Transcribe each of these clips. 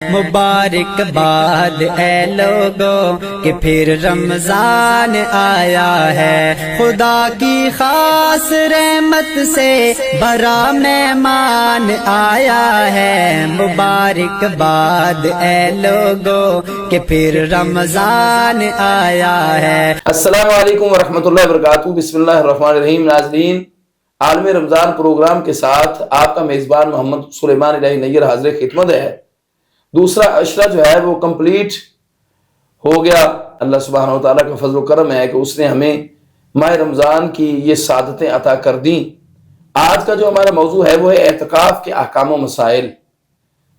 مبارک باد اے لوگوں کہ پھر رمضان آیا ہے، خدا کی خاص رحمت سے بڑا مہمان آیا ہے۔ مبارک باد اے لوگوں کہ پھر رمضان آیا ہے۔ السلام علیکم ورحمۃ اللہ وبرکاتہ۔ بسم اللہ الرحمن الرحیم۔ ناظرین، عالم رمضان پروگرام کے ساتھ آپ کا میزبان محمد سلیمان الہی نیر حاضر خدمت ہے۔ دوسرا عشرہ جو ہے وہ کمپلیٹ ہو گیا۔ اللہ سبحانہ و تعالیٰ کا فضل و کرم ہے کہ اس نے ہمیں ماہ رمضان کی یہ سعادتیں عطا کر دیں۔ آج کا جو ہمارا موضوع ہے وہ ہے اعتکاف کے احکام و مسائل۔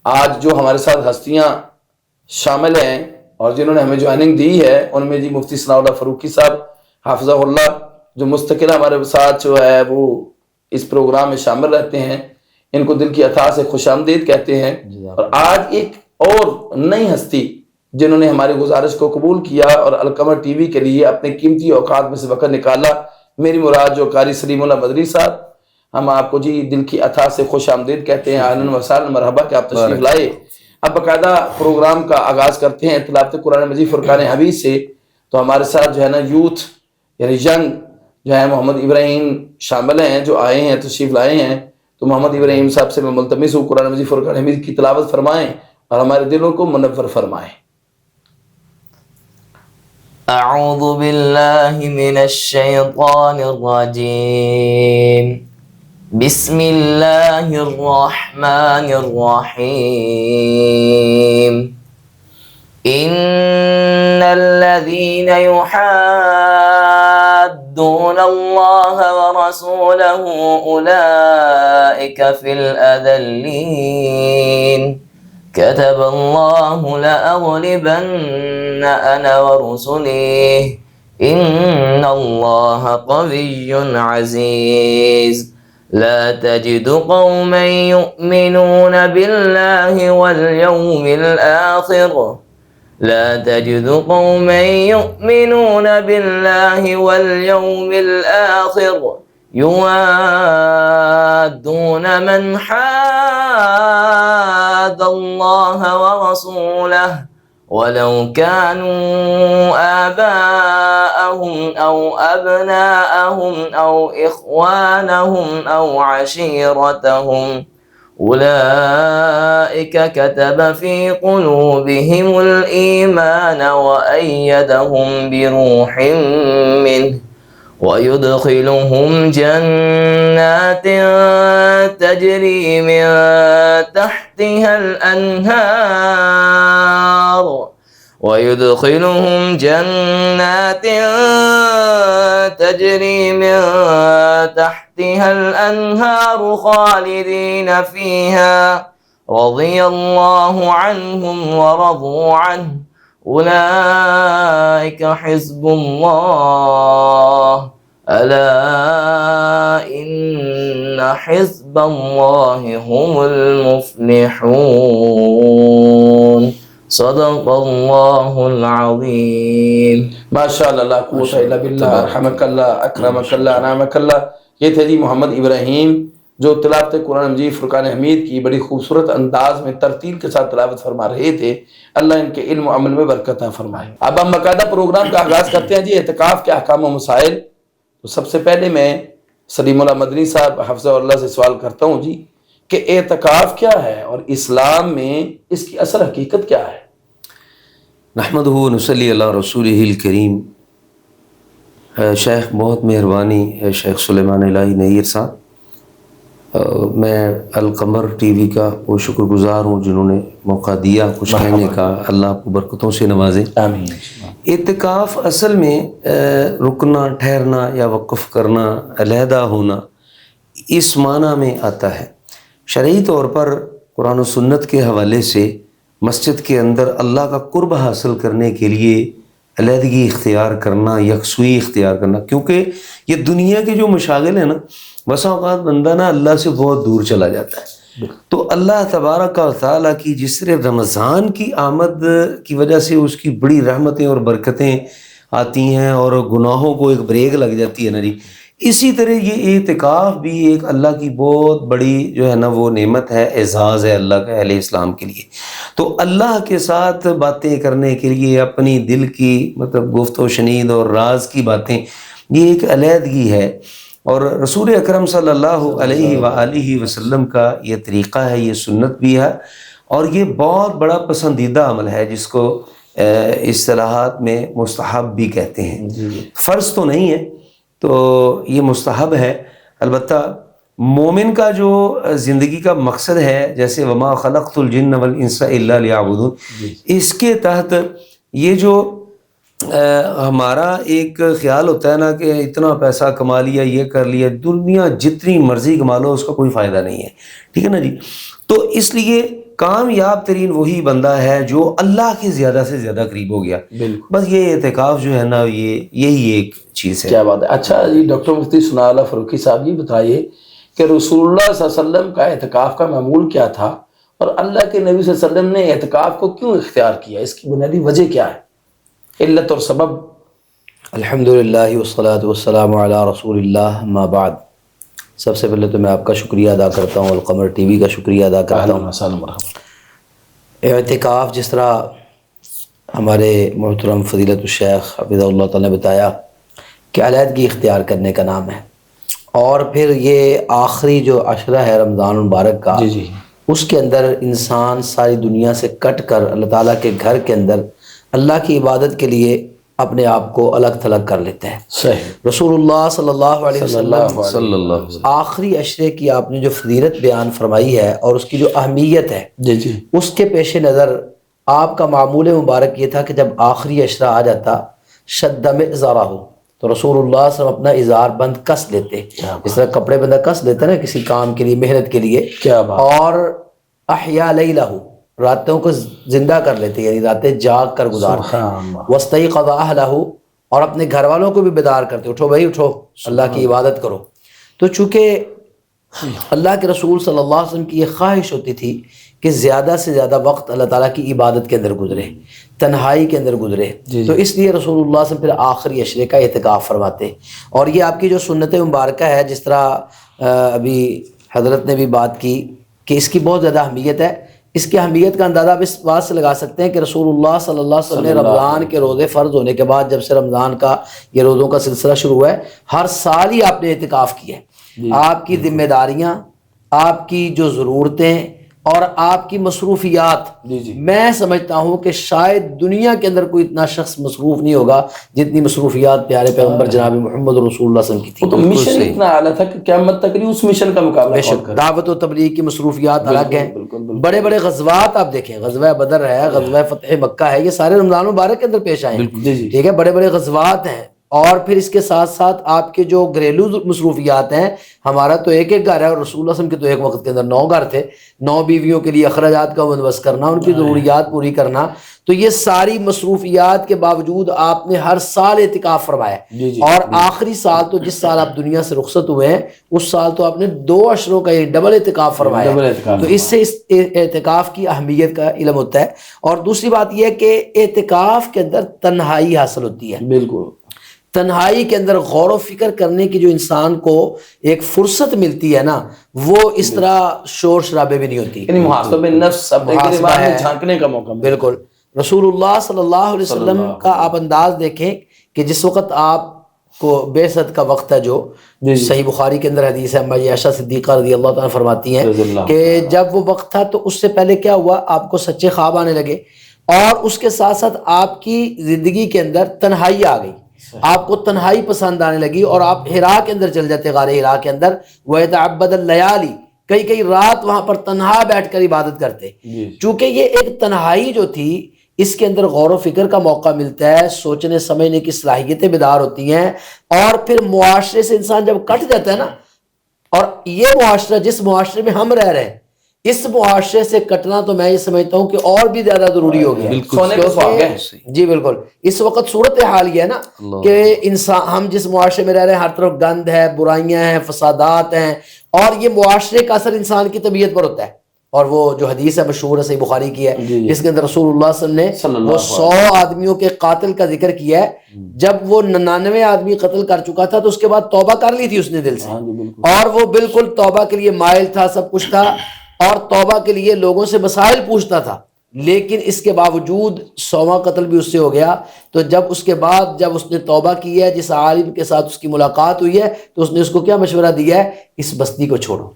آج جو ہمارے ساتھ ہستیاں شامل ہیں اور جنہوں نے ہمیں جوائننگ دی ہے، ان میں جی مفتی ثناء اللہ فاروقی صاحب حافظہ اللہ، جو مستقل ہمارے ساتھ جو ہے وہ اس پروگرام میں شامل رہتے ہیں، ان کو دل کی عطا سے خوش آمدید کہتے ہیں۔ اور آج ایک اور نئی ہستی جنہوں نے ہماری گزارش کو قبول کیا اور القمر ٹی وی کے لیے اپنے قیمتی اوقات میں سے وقت نکالا، میری مراد جو قاری سلیم اللہ مدنی صاحب، ہم آپ کو جی دل کی عطا سے خوش آمدید کہتے ہیں۔ اہلاً و سہلاً، مرحبا کہ آپ تشریف لائے۔ اب باقاعدہ پروگرام کا آغاز کرتے ہیں تلاوت قرآن مجید فرقان حمید سے۔ تو ہمارے ساتھ جو ہے نا یوتھ یعنی ینگ جو ہے محمد ابراہیم شامل ہیں، جو آئے ہیں، تشریف لائے ہیں۔ تو محمد ابراہیم صاحب سے میں ملتمس ہوں قرآن مجید فرقان حمید کی تلاوت فرمائیں اور ہمارے دلوں کو منور فرمائیں۔ اعوذ باللہ من الشیطان الرجیم، بسم اللہ الرحمن الرحیم۔ ان الذین یحادون اللہ ورسولہ اولئک فی الاذلین، كتب الله لأغلبن أنا ورسلي إن الله قوي عزيز۔ لا تجد قوما يؤمنون بالله واليوم الآخر يوادون من حاد الله ورسوله ولو كانوا آباءهم أو أبناءهم أو إخوانهم أو عشيرتهم أولئك كتب في قلوبهم الإيمان وأيدهم بروح منه ويدخلهم جنات تجري من تحتها الأنهار خالدين فيها رضي الله عنهم ورضوا عنه أولئك حزب الله ألا إن حزب الله هم المفلحون۔ صدق اللہ العظیم۔ ماشاءاللہ، لا قوت الا باللہ، رحمک اللہ، اکرمک اللہ، انعمک اللہ۔ یہ تھے جی محمد ابراہیم جو تلاوت قرآن مجید فرقان حمید کی بڑی خوبصورت انداز میں ترتیل کے ساتھ تلاوت فرما رہے تھے۔ اللہ ان کے علم و عمل میں برکت عطا فرمائے۔ اب ہم باقاعدہ پروگرام کا آغاز کرتے ہیں جی اعتکاف کے احکام و مسائل۔ تو سب سے پہلے میں سلیم اللہ مدنی صاحب حفظہ اللہ سے سوال کرتا ہوں جی کہ اعتکاف کیا ہے اور اسلام میں اس کی اصل حقیقت کیا ہے؟ نحمدہ و نصلی علی رسولہ الکریم۔ شیخ بہت مہربانی ہے شیخ سلیمان الہی نیر صاحب۔ میں القمر ٹی وی کا بہت شکر گزار ہوں جنہوں نے موقع دیا کچھ کہنے کا۔ اللہ آپ کو برکتوں سے نوازے۔ آمین۔ اعتکاف اصل میں رکنا، ٹھہرنا یا وقف کرنا، علیحدہ ہونا، اس معنی میں آتا ہے۔ شرعی طور پر قرآن و سنت کے حوالے سے مسجد کے اندر اللہ کا قرب حاصل کرنے کے لیے علیحدگی اختیار کرنا، یکسوئی اختیار کرنا، کیونکہ یہ دنیا کے جو مشاغل ہیں نا، بسا اوقات بندہ نا اللہ سے بہت دور چلا جاتا ہے۔ تو اللہ تبارک و تعالیٰ کی جس طرح رمضان کی آمد کی وجہ سے اس کی بڑی رحمتیں اور برکتیں آتی ہیں اور گناہوں کو ایک بریک لگ جاتی ہے نا جی، اسی طرح یہ اعتکاف بھی ایک اللہ کی بہت بڑی جو ہے نا وہ نعمت ہے، اعزاز ہے اللہ کا اہل اسلام کے لیے۔ تو اللہ کے ساتھ باتیں کرنے کے لیے اپنی دل کی مطلب گفت و شنید اور راز کی باتیں، یہ ایک علیحدگی ہے، اور رسول اکرم صلی اللہ علیہ وآلہ وسلم کا یہ طریقہ ہے، یہ سنت بھی ہے، اور یہ بہت بڑا پسندیدہ عمل ہے جس کو اصطلاحات میں مستحب بھی کہتے ہیں۔ فرض تو نہیں ہے، تو یہ مستحب ہے۔ البتہ مومن کا جو زندگی کا مقصد ہے، جیسے وما خلقت الجن والانس الا لیعبدون، اس کے تحت یہ جو ہمارا ایک خیال ہوتا ہے نا کہ اتنا پیسہ کما لیا، یہ کر لیا، دنیا جتنی مرضی کما لو اس کا کوئی فائدہ نہیں ہے، ٹھیک ہے نا جی۔ تو اس لیے کامیاب ترین وہی بندہ ہے جو اللہ کے زیادہ سے زیادہ قریب ہو گیا۔ بس یہ اعتکاف جو ہے نا، یہی ایک چیز ہے۔ کیا بات ہے۔ اچھا جی، ڈاکٹر مفتی ثناء اللہ فاروقی صاحب، یہ بتائیے کہ رسول اللہ صلی اللہ علیہ وسلم کا اعتکاف کا معمول کیا تھا، اور اللہ کے نبی صلی اللہ علیہ وسلم نے اعتکاف کو کیوں اختیار کیا، اس کی بنیادی وجہ کیا ہے، علت اور سبب؟ الحمدللہ والصلاة والسلام علی رسول اللہ، اما بعد۔ سب سے پہلے تو میں آپ کا شکریہ ادا کرتا ہوں، القمر ٹی وی کا شکریہ ادا کرتا ہوں۔ اعتکاف جس طرح ہمارے محترم فضیلت الشیخ حفظہ اللہ تعالیٰ نے بتایا کہ علیحدگی اختیار کرنے کا نام ہے، اور پھر یہ آخری جو عشرہ ہے رمضان المبارک کا، اس کے اندر انسان ساری دنیا سے کٹ کر اللہ تعالیٰ کے گھر کے اندر اللہ کی عبادت کے لیے اپنے آپ کو الگ تھلگ کر لیتا ہے۔ صحیح۔ رسول اللہ صلی اللہ علیہ وسلم آخری عشرے کی آپ نے جو فضیلت بیان فرمائی ہے اور اس کی جو اہمیت ہے، اس کے پیش نظر آپ کا معمول مبارک یہ تھا کہ جب آخری عشرہ آ جاتا، شد مئزرہ، تو رسول اللہ صلی اللہ علیہ وسلم اپنا ازار بند کس لیتے، اس طرح کپڑے بندہ کس لیتا نا کسی کام کے لیے، محنت کے لیے، اور احیا لیلہ، راتوں کو زندہ کر لیتے، یعنی راتیں جاگ کر گزارتے، واستیقظ اہلہ، اور اپنے گھر والوں کو بھی بیدار کرتے، اٹھو بھائی اٹھو، اللہ کی عبادت کرو۔ تو چونکہ اللہ کے رسول صلی اللہ علیہ وسلم کی یہ خواہش ہوتی تھی کہ زیادہ سے زیادہ وقت اللہ تعالیٰ کی عبادت کے اندر گزرے، تنہائی کے اندر گزرے، تو اس لیے رسول اللہ صلی اللہ علیہ وسلم پھر آخری عشرے کا اعتکاف فرماتے۔ اور یہ آپ کی جو سنت مبارکہ ہے، جس طرح ابھی حضرت نے بھی بات کی کہ اس کی بہت زیادہ اہمیت ہے، اس کی اہمیت کا اندازہ آپ اس بات سے لگا سکتے ہیں کہ رسول اللہ صلی اللہ علیہ وسلم نے رمضان کے روزے فرض ہونے کے بعد، جب سے رمضان کا یہ روزوں کا سلسلہ شروع ہوا ہے، ہر سال ہی آپ نے اعتکاف کیا ہے۔ آپ کی ذمہ داریاں، آپ کی جو ضرورتیں اور آپ کی مصروفیات، میں سمجھتا ہوں کہ شاید دنیا کے اندر کوئی اتنا شخص مصروف نہیں ہوگا جتنی مصروفیات پیارے پیغمبر جناب محمد رسول اللہ صلی اللہ علیہ وسلم کی تھی۔ تو مشن اتنا اعلیٰ تھا کہ قیامت تک اس مشن کا مقابلہ بے شک دعوت و تبلیغ کی مصروفیات الگ ہیں۔ بڑے بڑے غزوات آپ دیکھیں، غزوہ بدر ہے، غزوہ فتح مکہ ہے، یہ سارے رمضان مبارک کے اندر پیش آئے ہیں، ٹھیک ہے، بڑے بڑے غزوات ہیں۔ اور پھر اس کے ساتھ ساتھ آپ کے جو گھریلو مصروفیات ہیں، ہمارا تو ایک ایک گھر ہے، اور رسول اللہ صلی اللہ علیہ وسلم کے تو ایک وقت کے اندر 9 گھر تھے، 9 بیویوں کے لیے اخراجات کا بندوبست کرنا، ان کی ضروریات پوری کرنا، تو یہ ساری مصروفیات کے باوجود آپ نے ہر سال اعتکاف فرمایا، اور آخری سال تو جس سال آپ دنیا سے رخصت ہوئے ہیں اس سال تو آپ نے 2 عشروں کا یہ ڈبل اعتکاف فرمایا، تو اس سے اس اعتکاف کی اہمیت کا علم ہوتا ہے۔ اور دوسری بات یہ ہے کہ اعتکاف کے اندر تنہائی حاصل ہوتی ہے، بالکل، تنہائی کے اندر غور و فکر کرنے کی جو انسان کو ایک فرصت ملتی ہے نا، وہ اس طرح شور شرابے بھی نہیں ہوتی، یعنی محاسبہ نفس، اپنے گریبان میں جھانکنے کا موقع۔ بالکل۔ رسول اللہ صلی اللہ علیہ وسلم کا آپ انداز دیکھیں کہ جس وقت آپ کو بعثت کا وقت ہے، جو صحیح بخاری کے اندر حدیث ہے، اما عائشہ صدیقہ رضی اللہ تعالیٰ فرماتی ہیں کہ جب وہ وقت تھا تو اس سے پہلے کیا ہوا، آپ کو سچے خواب آنے لگے، اور اس کے ساتھ ساتھ آپ کی زندگی کے اندر تنہائی آ گئی، آپ کو تنہائی پسند آنے لگی، اور آپ ہرا کے اندر چل جاتے، غار ہرا کے اندر، وَيَتَعَبَّدَ اللَّيَالِي، کئی رات وہاں پر تنہا بیٹھ کر عبادت کرتے۔ چونکہ یہ ایک تنہائی جو تھی، اس کے اندر غور و فکر کا موقع ملتا ہے، سوچنے سمجھنے کی صلاحیتیں بیدار ہوتی ہیں، اور پھر معاشرے سے انسان جب کٹ جاتا ہے نا، اور یہ معاشرہ جس معاشرے میں ہم رہ رہے ہیں، اس معاشرے سے کٹنا تو میں یہ سمجھتا ہوں کہ اور بھی زیادہ ضروری ہو گیا۔ جی بالکل، اس وقت صورتحال یہ ہے نا کہ انسان، ہم جس معاشرے میں رہ رہے ہیں ہر طرف گند ہے، برائیاں ہیں، فسادات ہیں، اور یہ معاشرے کا اثر انسان کی طبیعت پر ہوتا ہے۔ اور وہ جو حدیث ہے مشہور ہے، صحیح بخاری کی ہے، جس کے اندر رسول اللہ صلی اللہ علیہ وسلم نے وہ 100 آدمیوں کے قاتل کا ذکر کیا ہے، جب وہ 99 آدمی قتل کر چکا تھا تو اس کے بعد توبہ کر لی تھی اس نے دل سے، اور وہ بالکل توبہ کے لیے مائل تھا، سب کچھ تھا، اور توبہ کے لیے لوگوں سے مسائل پوچھتا تھا، لیکن اس کے باوجود 100واں قتل بھی اس سے ہو گیا. تو جب اس کے بعد جب اس نے توبہ کی ہے، جس عالم کے ساتھ اس کی ملاقات ہوئی ہے، تو اس نے اس کو کیا مشورہ دیا ہے؟ اس بستی کو چھوڑو،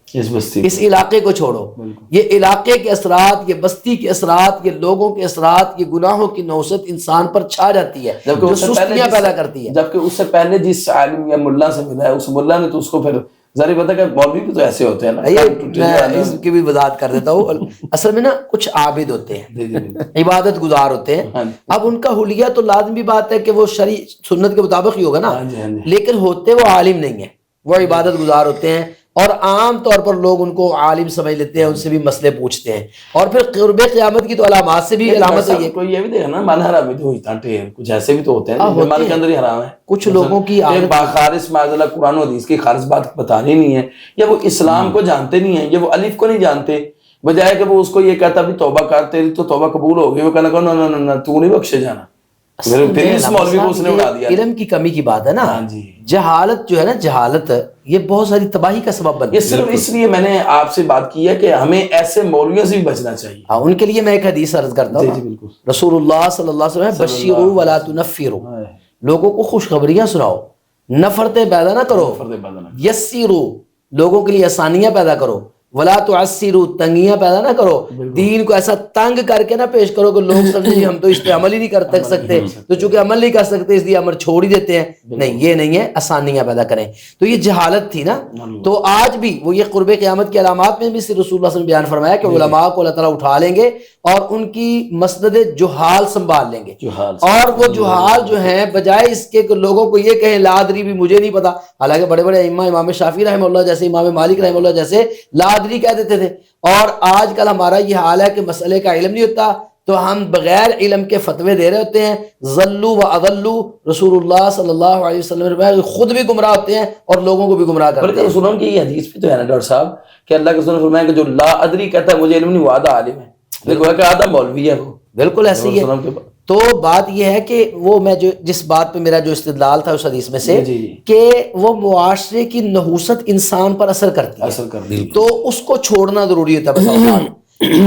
اس علاقے کو چھوڑو. یہ علاقے کے اثرات، یہ بستی کے اثرات، یہ لوگوں کے اثرات، یہ گناہوں کی نوست انسان پر چھا جاتی ہے، جو سستیاں پیدا کرتی ہے. جبکہ اس سے پہلے جس عالم یا ملا سے ملا ہے، اس ملا نے تو اس کو پھر ظاہر بتا کہ مولوی بھی تو ایسے ہوتے ہیں نا. میں اس کی بھی وضاحت کر دیتا ہوں. اصل میں نا کچھ عابد ہوتے ہیں، عبادت گزار ہوتے ہیں. اب ان کا حلیہ تو لازمی بات ہے کہ وہ شرع سنت کے مطابق ہی ہوگا نا، لیکن ہوتے وہ عالم نہیں ہیں، وہ عبادت گزار ہوتے ہیں. اور عام طور پر لوگ ان کو عالم سمجھ لیتے ہیں، ان سے بھی مسئلے پوچھتے ہیں. اور پھر قرب قیامت کی تو علامات سے بھی علامت ہے. کوئی یہ بھی دیکھا نا من حرام بھی تو ہوتا ہے، کچھ ایسے بھی تو ہوتے ہیں من کے اندر ہی حرام ہے. کچھ لوگوں کی خارج معذلہ قرآن و حدیث کی خارج بات بتانی نہیں ہے، یا وہ اسلام کو جانتے نہیں ہیں، یا وہ الف کو نہیں جانتے، بجائے کہ وہ اس کو یہ کہتا بھی توبہ کر، تیری تو توبہ قبول ہو گئی، وہ کہنا کہ تو نہیں بخشے جانا. علم کی کمی کی بات ہے نا. جہالت جو ہے نا، جہالت یہ بہت ساری تباہی کا سبب بنتی ہے. یہ صرف اس لیے میں نے آپ سے بات کی ہے کہ ہمیں ایسے مولویوں سے بھی بچنا چاہیے. ان کے لیے میں ایک حدیث عرض کرتا ہوں. رسول اللہ صلی اللہ علیہ وسلم بشیروا ولا تنفروا، لوگوں کو خوشخبریاں سناؤ، نفرتیں پیدا نہ کرو. یسروا، لوگوں کے لیے آسانیاں پیدا کرو. ولا تعسروا، تنگیاں پیدا نہ کرو. دین کو ایسا تنگ کر کے نہ پیش کرو کہ لوگ سمجھیں ہم تو اس پہ عمل ہی نہیں کر سکتے، تو چونکہ عمل نہیں کر سکتے اس لیے عمل چھوڑ ہی دیتے ہیں. نہیں، یہ نہیں ہے، آسانیاں پیدا کریں. تو یہ جہالت تھی نا. تو آج بھی وہ یہ قرب قیامت کی علامات میں بھی رسول اللہ صلی اللہ علیہ وسلم بیان فرمایا کہ علماء کو اللہ تعالیٰ اٹھا لیں گے اور ان کی مسند جہال سنبھال لیں گے. اور وہ جہال جو ہیں، بجائے اس کے کہ لوگوں کو یہ کہیں لا ادری بھی مجھے نہیں پتا، حالانکہ بڑے بڑے ائمہ، امام شافعی رحمہ اللہ جیسے، امام مالک رحمہ اللہ جیسے لا ادری کہہ دیتے تھے. اور آج کل ہمارا یہ حال ہے کہ مسئلے کا علم نہیں ہوتا تو ہم بغیر علم کے فتوے دے رہے ہوتے ہیں. ضلوا واضلوا، رسول اللہ صلی اللہ علیہ وسلم خود بھی گمراہ ہوتے ہیں اور لوگوں کو بھی گمراہ کرتے ہیں. رسول اللہ کی یہ حدیث بھی تو ہے نا ڈاکٹر صاحب کہ اللہ کے رسول نے فرمایا کہ جو لا ادری کہتا ہے مجھے علم نہیں، وہ آدھا عالم ہے، دیکھو کہ آدھا مولوی ہے. وہ بالکل ایسے ہی ہے. تو بات یہ ہے کہ وہ میں جو جس بات پہ میرا جو استدلال تھا اس حدیث میں سے کہ وہ معاشرے کی نحوست انسان پر اثر کرتی ہے، تو اس کو چھوڑنا ضروری ہوتا ہے.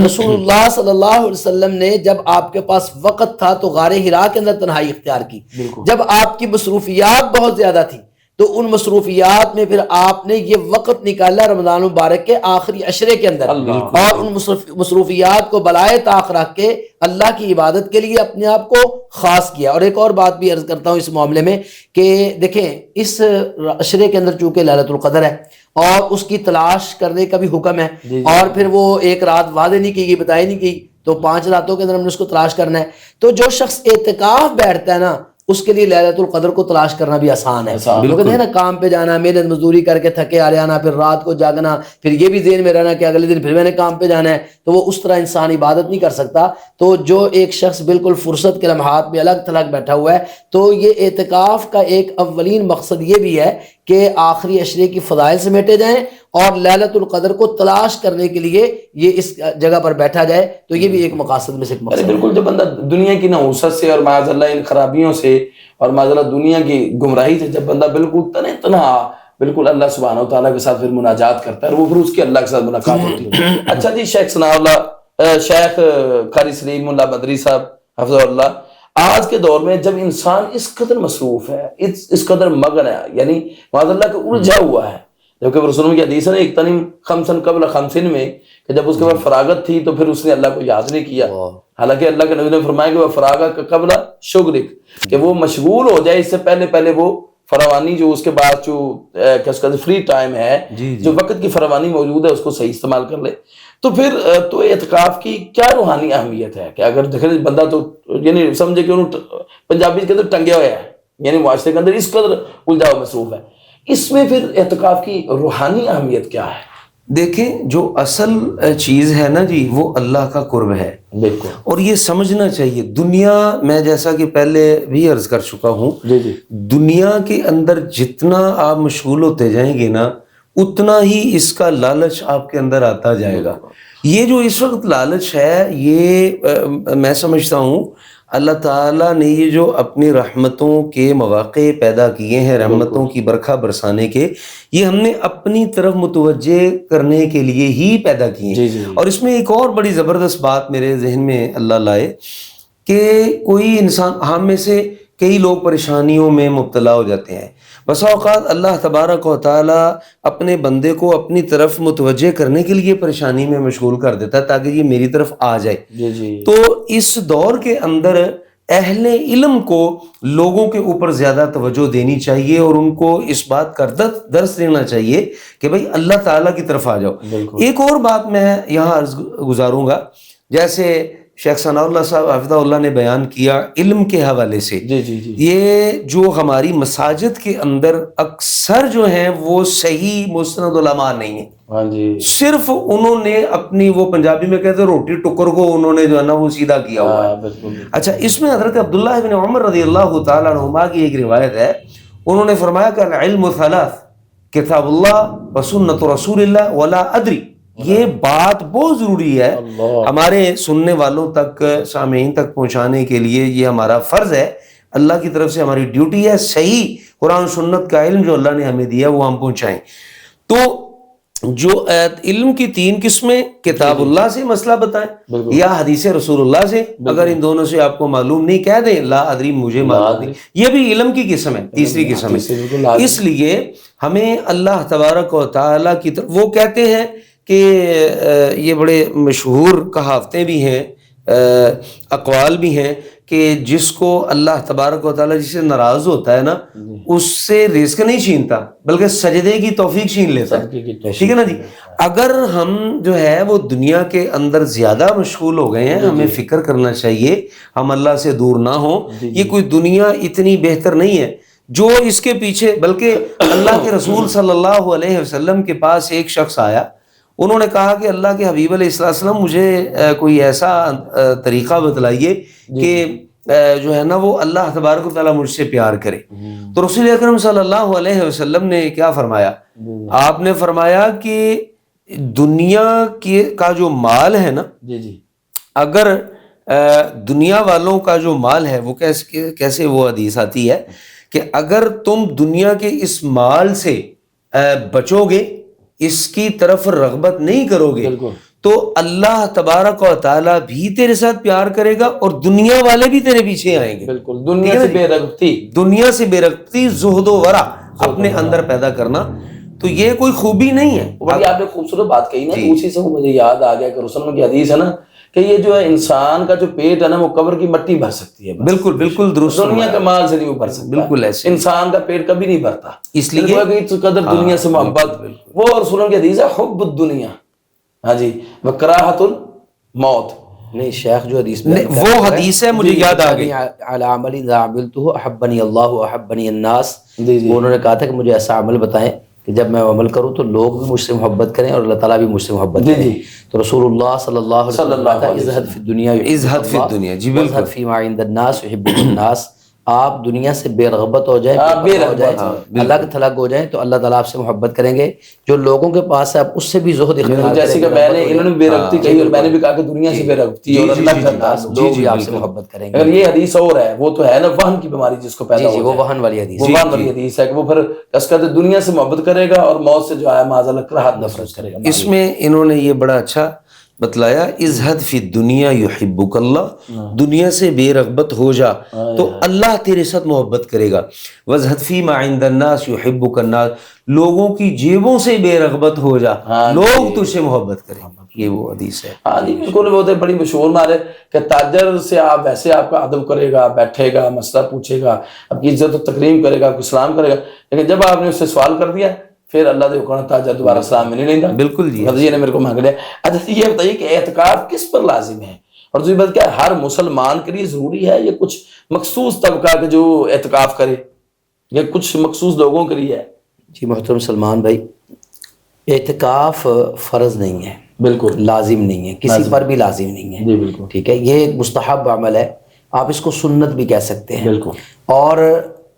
رسول اللہ صلی اللہ علیہ وسلم نے جب آپ کے پاس وقت تھا تو غار حرا کے اندر تنہائی اختیار کی. جب آپ کی مصروفیات بہت زیادہ تھی تو ان مصروفیات میں پھر آپ نے یہ وقت نکالا رمضان مبارک کے آخری عشرے کے اندر، اور ان مصروفیات کو بالائے طاق رکھ کے اللہ کی عبادت کے لیے اپنے آپ کو خاص کیا. اور ایک اور بات بھی عرض کرتا ہوں اس معاملے میں کہ دیکھیں اس عشرے کے اندر چونکہ لیلۃ القدر ہے اور اس کی تلاش کرنے کا بھی حکم ہے، اور پھر وہ ایک رات واضح نہیں کی گئی، بتائی نہیں گئی، تو 5 راتوں کے اندر ہم نے اس کو تلاش کرنا ہے. تو جو شخص اعتکاف بیٹھتا ہے نا، اس کے لیے لیلۃ القدر کو تلاش کرنا بھی آسان ہے. لوگ نا کام پہ جانا، محنت مزدوری کر کے تھکے آ جانا، پھر رات کو جاگنا، پھر یہ بھی ذہن میں رہنا کہ اگلے دن پھر میں نے کام پہ جانا ہے، تو وہ اس طرح انسان عبادت نہیں کر سکتا. تو جو ایک شخص بالکل فرصت کے لمحات میں الگ تھلگ بیٹھا ہوا ہے، تو یہ اعتکاف کا ایک اولین مقصد یہ بھی ہے کہ آخری عشرے کی فضائل سمیٹے جائیں اور لیلۃ القدر کو تلاش کرنے کے لیے یہ اس جگہ پر بیٹھا جائے. تو یہ بھی ایک مقاصد میں سے ایک مقصد ہے. بالکل جو بندہ دنیا کی نحوست سے اور معاذ اللہ ان خرابیوں سے اور معاذ اللہ دنیا کی گمراہی سے جب بندہ بالکل تنہا بالکل اللہ سبحانہ و تعالیٰ کے ساتھ پھر مناجات کرتا ہے، اور وہ پھر اس کی اللہ کے ساتھ ملاقات ہوتی ہے. اچھا جی، شیخ ثناء اللہ، شیخ قاری سلیم اللہ بدری صاحب حفظہ اللہ، آج کے دور میں جب انسان اس قدر مصروف ہے، اس قدر مگن ہے، یعنی معاذ اللہ کا الجھا ہوا ہے، جبکہ رسول کی حدیث ہے ایک تنیم خمسن قبل خمسن میں کہ جب اس کے بعد فراغت تھی تو پھر اس نے اللہ کو یاد نہیں کیا. حالانکہ اللہ کے نبی نے فرمایا کہ وہ فراغت قبل شغلک، کہ وہ مشغول ہو جائے اس سے پہلے وہ فراوانی جو اس کے بعد جو اس کا فری ٹائم ہے، جو وقت کی فراوانی موجود ہے، اس کو صحیح استعمال کر لے. تو پھر تو اعتکاف کی کیا روحانی اہمیت ہے کہ اگر دیکھیں بندہ تو یعنی سمجھے کہ انہوں پنجابی کے اندر ٹنگے ہوئے ہیں، یعنی معاشرے کے اندر اس قدر الجھا ہوا مصروف ہے، اس میں پھر اعتکاف کی روحانی اہمیت کیا ہے؟ دیکھیں جو اصل چیز ہے نا جی، وہ اللہ کا قرب ہے. بالکل. اور یہ سمجھنا چاہیے، دنیا میں جیسا کہ پہلے بھی عرض کر چکا ہوں، دنیا کے اندر جتنا آپ مشغول ہوتے جائیں گے نا، اتنا ہی اس کا لالچ آپ کے اندر آتا جائے گا. یہ جو اس وقت لالچ ہے، یہ میں سمجھتا ہوں اللہ تعالیٰ نے یہ جو اپنی رحمتوں کے مواقع پیدا کیے ہیں، رحمتوں کی برکھا برسانے کے، یہ ہم نے اپنی طرف متوجہ کرنے کے لیے ہی پیدا کیے ہیں۔ اور اس میں ایک اور بڑی زبردست بات میرے ذہن میں اللہ لائے کہ کوئی انسان، ہم میں سے کئی لوگ پریشانیوں میں مبتلا ہو جاتے ہیں، بسا اوقات اللہ تبارک و تعالیٰ اپنے بندے کو اپنی طرف متوجہ کرنے کے لیے پریشانی میں مشغول کر دیتا ہے تاکہ یہ میری طرف آ جائے۔ تو اس دور کے اندر اہل علم کو لوگوں کے اوپر زیادہ توجہ دینی چاہیے اور ان کو اس بات کا درس دینا چاہیے کہ بھائی اللہ تعالیٰ کی طرف آ جاؤ۔ ایک اور بات میں یہاں عرض گزاروں گا، جیسے شیخ ثناء اللہ صاحب حفظہ اللہ نے بیان کیا علم کے حوالے سے، یہ جو ہماری مساجد کے اندر اکثر جو ہیں وہ صحیح مستند علماء نہیں ہیں، صرف انہوں نے اپنی، وہ پنجابی میں کہتے ہیں روٹی ٹکر کو انہوں نے جو ہے نا وہ سیدھا کیا ہوا ہے۔ اچھا، اس میں حضرت عبداللہ بن عمر رضی اللہ تعالیٰ عنہما کی ایک روایت ہے، انہوں نے فرمایا کہ العلم ثلاث، کتاب اللہ و سنت رسول اللہ ولا ادری۔ یہ بات بہت ضروری ہے ہمارے سننے والوں تک، سامعین تک پہنچانے کے لیے، یہ ہمارا فرض ہے، اللہ کی طرف سے ہماری ڈیوٹی ہے، صحیح قرآن سنت کا علم جو اللہ نے ہمیں دیا وہ ہم پہنچائیں۔ تو جو علم کی تین قسمیں، کتاب اللہ سے مسئلہ بتائیں یا حدیث رسول اللہ سے، اگر ان دونوں سے آپ کو معلوم نہیں کہہ دیں لا ادری مجھے معلوم نہیں، یہ بھی علم کی قسم ہے، تیسری قسم ہے۔ اس لیے ہمیں اللہ تبارک و تعالیٰ کی طرف، وہ کہتے ہیں کہ یہ بڑے مشہور کہاوتیں بھی ہیں، اقوال بھی ہیں کہ جس کو اللہ تبارک و تعالیٰ جس سے ناراض ہوتا ہے نا، اس سے رزق نہیں چھینتا بلکہ سجدے کی توفیق چھین لیتا ہے، ٹھیک ہے نا جی۔ اگر ہم جو ہے وہ دنیا کے اندر زیادہ مشغول ہو گئے ہیں، ہمیں فکر کرنا چاہیے ہم اللہ سے دور نہ ہوں۔ یہ کوئی دنیا اتنی بہتر نہیں ہے جو اس کے پیچھے، بلکہ اللہ کے رسول صلی اللہ علیہ وسلم کے پاس ایک شخص آیا، انہوں نے کہا کہ اللہ کے حبیب علیہ السلام مجھے کوئی ایسا طریقہ بتلائیے کہ جو ہے نا وہ اللہ تبارک و تعالیٰ مجھ سے پیار کرے۔ تو رسول اکرم صلی اللہ علیہ وسلم نے کیا فرمایا؟ آپ نے فرمایا کہ دنیا کا جو مال ہے نا، اگر دنیا والوں کا جو مال ہے وہ کیسے وہ حدیث آتی ہے کہ اگر تم دنیا کے اس مال سے بچو گے، اس کی طرف رغبت نہیں کرو گے، تو اللہ تبارک و تعالیٰ بھی تیرے ساتھ پیار کرے گا اور دنیا والے بھی تیرے پیچھے آئیں گے۔ بالکل، دنیا سے بے رغبتی، زہد و ورع اپنے اندر پیدا کرنا، تو یہ کوئی خوبی نہیں ہے۔ بڑی آپ نے خوبصورت بات کہی نا، تو اسی سے مجھے یاد آ گیا کہ رسول اللہ کی حدیث ہے نا کہ یہ جو ہے انسان کا جو پیٹ ہے نا وہ قبر کی مٹی بھر سکتی ہے، بالکل بالکل درست، دنیا کے مال سے نہیں وہ بھر سکتا، بالکل ایسے انسان کا پیٹ کبھی نہیں بھرتا، اس لیے قدر دنیا سے محبت، وہ رسول اللہ کی حدیث ہے حب الدنیا، ہاں جی، وکراہت الموت۔ نہیں، شیخ جو حدیث میں وہ حدیث ہے مجھے یاد آ گئی، علی عمل اذا عملته احبنی اللہ واحبنی الناس، وہ انہوں نے کہا تھا کہ مجھے ایسا عمل بتائیں کہ جب میں عمل کروں تو لوگ بھی مجھ سے محبت کریں اور اللہ تعالیٰ بھی مجھ سے محبت کریں۔ تو رسول اللہ صلی اللہ علیہ وسلم ازہد فی الدنیا، ازہد فی الدنیا، جی بالکل، ازہد فی ما عند الناس یحب الناس، آپ دنیا سے بے رغبت ہو جائیں، اللہ کے طلب ہو جائیں تو اللہ تعالیٰ آپ سے محبت کریں گے۔ جو لوگوں کے پاس ہے آپ اس سے بھی زہد اختیار کریں، جیسے کہ میں نے، انہوں نے بے رغبتی کہی اور میں نے بھی کہا کہ دنیا سے بے رغبتی اور اللہ کا تعلق، لوگ بھی آپ سے محبت کریں گے۔ اگر یہ حدیث اور ہے، وہ تو ہے نا وہن کی بیماری جس کو پیدا ہو، وہ وہن والی حدیث، وہ وہن والی حدیث ہے کہ وہ پھر اس کا دنیا سے محبت کرے گا اور موت سے جو ہے معاذ اللہ کراہت نفرت کرے گا۔ اس میں انہوں نے یہ بڑا اچھا بتلایا، ازہد فی الدنیا یحبک اللہ، دنیا سے بے رغبت ہو جا تو اللہ تیرے ساتھ محبت کرے گا۔ وازہد فی ما عند الناس یحبک الناس، لوگوں کی جیبوں سے بے رغبت ہو جا، لوگ تجھ سے محبت کریں گے، یہ وہ حدیث ہے۔ ہاں جی بالکل، وہ بڑی مشہور مارے کہ تاجر سے آپ ویسے آپ کا ادب کرے گا، بیٹھے گا، مسئلہ پوچھے گا، آپ کی عزت و تکریم کرے گا، آپ کو سلام کرے گا، لیکن جب آپ نے اس سے سوال کر دیا پھر اللہ دے حکم تاجر دوبارہ سلام میں نہیں لینا۔ بالکل جی، حضرت نے میرے کو مانگ لیا۔ اچھا یہ بتائیے کہ اعتکاف کس پر لازم ہے، اور دوسری بات کیا ہر مسلمان کے لیے ضروری ہے، یہ کچھ مخصوص طبقہ کے جو اعتکاف کرے یا کچھ مخصوص لوگوں کے لیے ہے؟ جی محترم سلمان بھائی، اعتکاف فرض نہیں ہے، بالکل لازم نہیں ہے، کسی پر بھی لازم نہیں ہے، جی بالکل ٹھیک ہے، یہ ایک مستحب عمل ہے، آپ اس کو سنت بھی کہہ سکتے ہیں، بالکل، اور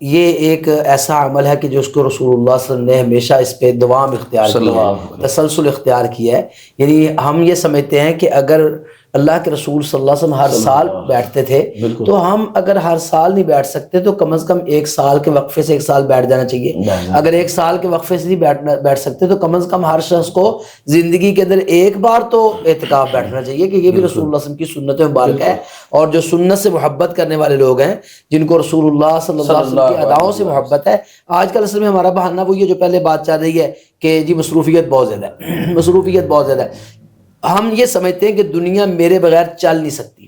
یہ ایک ایسا عمل ہے کہ جو اس کو رسول اللہ صلی اللہ علیہ وسلم نے ہمیشہ اس پہ دوام اختیار کیا ہے، تسلسل اختیار کیا ہے۔ یعنی ہم یہ سمجھتے ہیں کہ اگر اللہ کے رسول صلی اللہ علیہ وسلم ہر سال بیٹھتے تھے، تو ہم اگر ہر سال نہیں بیٹھ سکتے تو کم از کم ایک سال کے وقفے سے ایک سال بیٹھ جانا چاہیے۔ اگر ایک سال کے وقفے سے نہیں بیٹھ سکتے تو کم از کم ہر شخص کو زندگی کے اندر ایک بار تو اعتکاف بیٹھنا چاہیے، کہ یہ بھی رسول اللہ صلی اللہ علیہ وسلم کی سنت مبارک ہے۔ اور جو سنت سے محبت کرنے والے لوگ ہیں، جن کو رسول اللہ صلی اللہ علیہ وسلم کی اداؤں سے محبت ہے، آج کل اصل میں ہمارا بہانہ وہی ہے جو پہلے بات چل رہی ہے کہ جی مصروفیت بہت زیادہ ہے، مصروفیت بہت زیادہ ہے۔ ہم یہ سمجھتے ہیں کہ دنیا میرے بغیر چل نہیں سکتی۔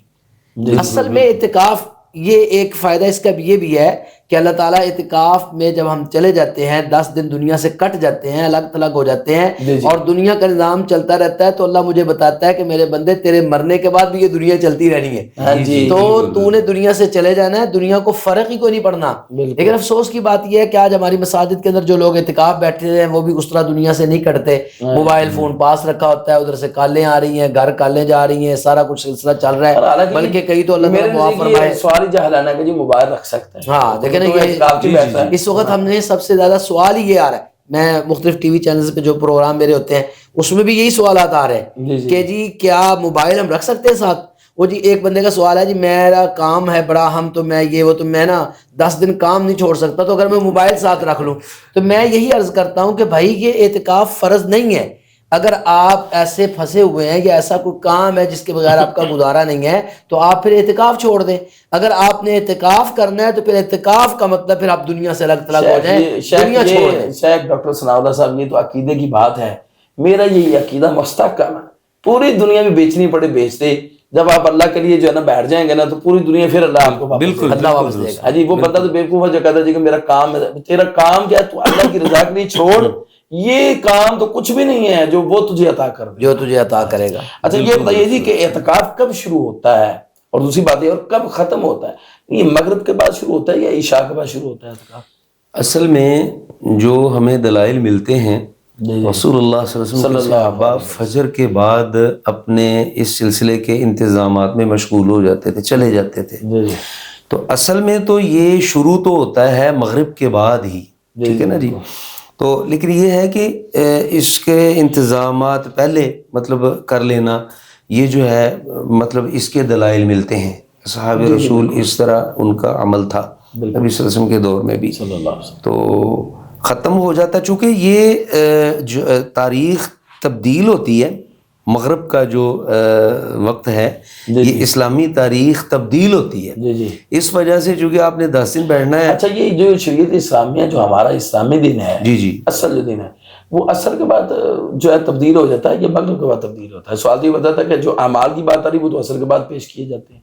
اصل میں اعتکاف یہ ایک فائدہ اس کا یہ بھی ہے کہ اللہ تعالیٰ اعتکاف میں جب ہم چلے جاتے ہیں، 10 دن دنیا سے کٹ جاتے ہیں، الگ تھلگ ہو جاتے ہیں اور دنیا کا نظام چلتا رہتا ہے، تو اللہ مجھے بتاتا ہے کہ میرے بندے تیرے مرنے کے بعد بھی یہ دنیا چلتی رہنی ہے، تو نے دنیا سے چلے جانا ہے، دنیا کو فرق ہی کوئی نہیں پڑنا۔ لیکن افسوس کی بات یہ ہے کہ آج ہماری مساجد کے اندر جو لوگ اعتکاف بیٹھے ہیں وہ بھی اس طرح دنیا سے نہیں کٹتے، موبائل فون پاس رکھا ہوتا ہے، ادھر سے کالیں آ رہی ہیں، گھر کالیں جا رہی ہیں، سارا کچھ سلسلہ چل رہا ہے، بلکہ کئی تو اللہ تعالیٰ معاف فرمائے سوال جہلانہ کہ جی موبائل رکھ سکتے ہیں۔ ہاں دیکھیں نا، اس وقت ہم نے سب سے زیادہ سوال ہی یہ آ رہا ہے، میں مختلف ٹی وی چینلز پہ جو پروگرام میرے ہوتے ہیں اس میں بھی یہی سوالات آ رہے ہیں کہ جی کیا موبائل ہم رکھ سکتے ہیں ساتھ؟ وہ جی ایک بندے کا سوال ہے جی میرا کام ہے بڑا اہم، تو میں یہ وہ تو میں نا 10 دن کام نہیں چھوڑ سکتا، تو اگر میں موبائل ساتھ رکھ لوں، تو میں یہی عرض کرتا ہوں کہ بھائی یہ اعتکاف فرض نہیں ہے۔ اگر آپ ایسے پھنسے ہوئے ہیں یا ایسا کوئی کام ہے جس کے بغیر آپ کا گزارا نہیں ہے تو آپ پھر اعتکاف چھوڑ دیں۔ اگر آپ نے اعتکاف کرنا ہے تو پھر اعتکاف کا مطلب پھر آپ دنیا سے الگ تلگ ہو جائیں، دنیا چھوڑ دیں۔ شیخ ڈاکٹر ثناء اللہ صاحب، یہ تو عقیدے کی بات ہے، میرا یہی عقیدہ مستحکم ہے، پوری دنیا میں بیچنی پڑے بیچ دے، جب آپ اللہ کے لیے جو ہے نا بیٹھ جائیں گے نا تو پوری دنیا پھر اللہ آپ کو بالکل اللہ واپس دے گا۔ جی وہ بندہ تو بیوقوف ہے جو کہتا ہے کہ میرا کام ہے، تیرا کام کیا ہے؟ تو اللہ کی رضا کے لیے چھوڑ، یہ کام تو کچھ بھی نہیں ہے جو وہ تجھے عطا کر دے، جو تجھے عطا کرے گا۔ اچھا یہ بتائیے جی کہ اعتکاف کب شروع ہوتا ہے اور دوسری بات یہ اور کب ختم ہوتا ہے؟ یہ مغرب کے بعد شروع ہوتا ہے یا عشاء کے بعد شروع ہوتا ہے اعتکاف؟ اصل میں جو ہمیں دلائل ملتے ہیں، رسول اللہ صلی اللہ علیہ وسلم کے صحابہ فجر کے بعد اپنے اس سلسلے کے انتظامات میں مشغول ہو جاتے تھے، چلے جاتے تھے۔ تو اصل میں تو یہ شروع تو ہوتا ہے مغرب کے بعد ہی، ٹھیک ہے نا جی۔ تو لیکن یہ ہے کہ اس کے انتظامات پہلے مطلب کر لینا، یہ جو ہے مطلب اس کے دلائل ملتے ہیں، صحابہ رسول اس طرح ان کا عمل تھا نبی صلی اللہ علیہ وسلم کے دور میں بھی، تو ختم ہو جاتا۔ چونکہ یہ جو تاریخ تبدیل ہوتی ہے، مغرب کا جو وقت ہے یہ اسلامی تاریخ تبدیل ہوتی ہے، اس وجہ سے چونکہ آپ نے 10 دن بیٹھنا ہے۔ اچھا یہ جو شریعت اسلامیہ جو ہمارا اسلامی دن ہے، اصل جو دن ہے وہ اثر کے بعد جو ہے تبدیل ہو جاتا ہے یا مغرب کے بعد تبدیل ہوتا ہے؟ سوال یہ بتاتا ہے کہ جو اعمال کی بات آ رہی وہ تو اثر کے بعد پیش کیے جاتے ہیں،